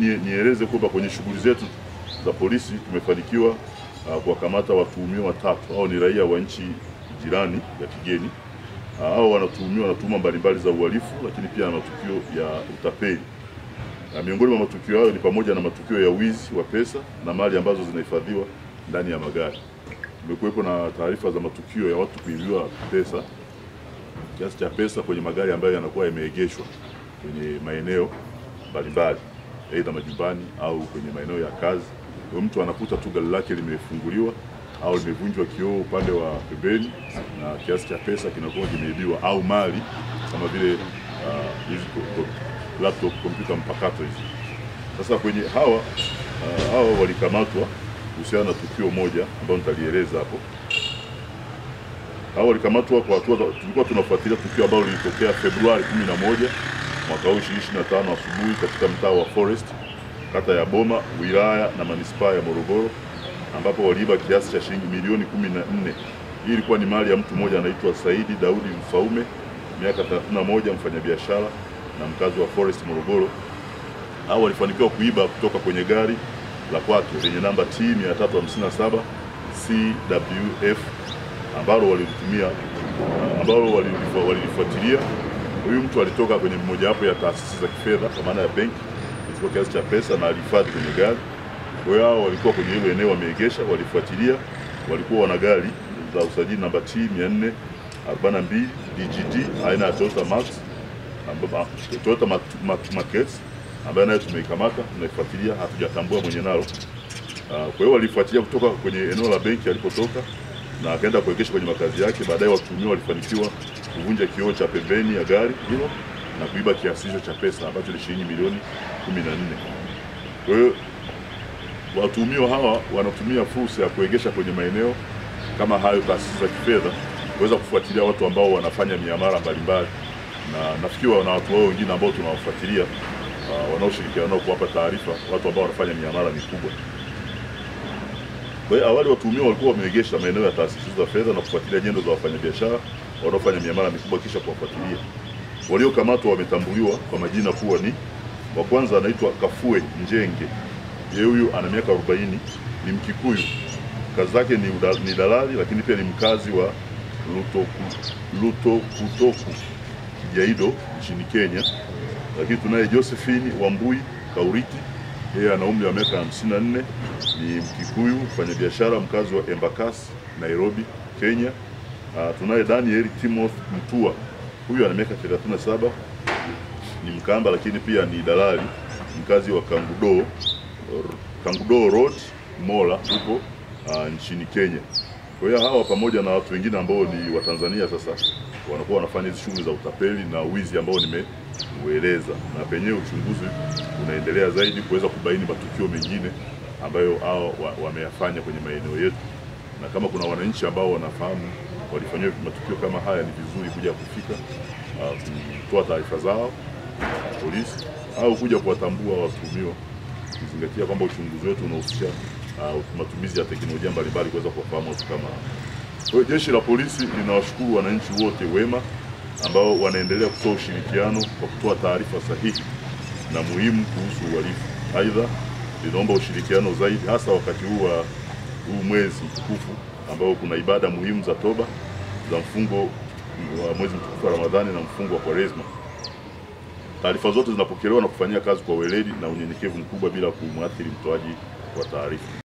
nieleze kwamba kwenye shughuli zetu za polisi tumefanikiwa kuwakamata watuhumiwa 3 au ni raia wa nchi jirani ya kigeni. Hao wanatuhumiwa na tuhuma mbalimbali za uhalifu, lakini pia na matukio ya utapeli. Miongoni mwa matukio hayo ni pamoja na matukio ya wizi wa pesa na mali ambazo zinahifadhiwa ndani ya magari. Kumekuwepo na taarifa za matukio ya watu kuibiwa pesa, kiasi cha pesa kwenye magari ambayo yanakuwa yameegeshwa kwenye maeneo mbalimbali, aidha majumbani au kwenye maeneo ya kazi. Kwa mtu anakuta tu gari lake limefunguliwa au limevunjwa kioo upande wa pembeni na kiasi cha pesa kinakuwa kimeibiwa, au mali kama vile hizi laptop, kompyuta mpakato hizi. Sasa kwenye hawa walikamatwa kuhusiana na tukio moja ambalo nitalieleza hapo. Hawa walikamatwa kwa hatua, tulikuwa tunafuatilia tukio ambalo lilitokea Februari 11 mwaka 2025 asubuhi katika mtaa wa Forest, kata ya Boma, wilaya na manispaa ya Morogoro, ambapo waliiba kiasi cha shilingi milioni 14. Hii ilikuwa ni mali ya mtu mmoja anaitwa Saidi Daudi Mfaume, miaka 31, mfanyabiashara na mkazi wa Forest Morogoro. Hao walifanikiwa kuiba kutoka kwenye gari la kwake lenye namba T 357 CWF ambalo walilifuatilia. Huyu mtu alitoka kwenye mmojawapo ya taasisi za kifedha kwa maana ya benki, kuchukua kiasi cha pesa na alihifadhi kwenye gari. Kwa hiyo hao walikuwa kwenye hilo eneo wameegesha, walifuatilia, walikuwa wana gari za usajili namba T 442 DGD aina ya Toyota Mark ambayo nayo tumeikamata, tunaifuatilia, hatujatambua mwenye nalo. Kwa hiyo walifuatilia kutoka kwenye eneo la benki alipotoka na akaenda kuegesha kwenye makazi yake. Baadaye watuhumiwa walifanikiwa kuvunja kioo cha pembeni ya gari hilo na kuiba kiasi hicho cha pesa ambacho ni shilingi milioni 14. Kwa hiyo watuhumiwa hawa wanatumia fursa ya kuegesha kwenye maeneo kama hayo, taasisi za kifedha, kuweza kufuatilia watu ambao wanafanya miamala mbalimbali, na nafikiri na watu wao wengine ambao tunawafuatilia wanaoshirikiana nao kuwapa taarifa watu ambao wanafanya miamala mikubwa. Kwa hiyo awali watuhumiwa walikuwa wameegesha maeneo ya taasisi za fedha na kufuatilia nyendo za wafanyabiashara wanaofanya miamala mikubwa kisha kuwafuatilia. Waliokamatwa wametambuliwa kwa majina kuwa ni: wa kwanza anaitwa Kafue Njenge. Yeye huyu ana miaka 40, ni Mkikuyu. Kazi zake ni dalali, lakini pia ni mkazi wa Lutokutoku Kijaido nchini Kenya. Lakini tunaye Josephine Wambui Kauriti. Yeye ana umri wa miaka 54, ni Mkikuyu, mfanyabiashara, mkazi wa Embakasi, Nairobi, Kenya. Tunaye Daniel Timothy Mtua. Huyu ana miaka 37, ni Mkamba, lakini pia ni dalali, mkazi wa Kangudo Road, Mola, huko nchini Kenya. Kwa hiyo hawa pamoja na watu wengine ambao ni wa Tanzania sasa wanakuwa wanafanya hizo shughuli za utapeli na wizi ambao nimeueleza, na penyewe uchunguzi unaendelea zaidi kuweza kubaini matukio mengine ambayo hao wameyafanya kwenye maeneo yetu. Na kama kuna wananchi ambao wanafahamu walifanywa matukio kama haya, ni vizuri kuja kufika kutoa taarifa zao polisi au kuja kuwatambua watuhumiwa, kuzingatia kwamba uchunguzi wetu unahusisha matumizi ya teknolojia mbalimbali kuweza kuwafahamu watu kama hao. Kwa hiyo jeshi la polisi linawashukuru wananchi wote wema ambao wanaendelea kutoa ushirikiano kwa kutoa taarifa sahihi na muhimu kuhusu uhalifu. Aidha, linaomba ushirikiano zaidi hasa wakati huu mwezi mtukufu ambao kuna ibada muhimu za toba za mfungo wa mwezi mtukufu wa Ramadhani na mfungo wa Kwaresma. Taarifa zote zinapokelewa na kufanyia kazi kwa weledi na unyenyekevu mkubwa bila kumwathiri mtoaji wa taarifa.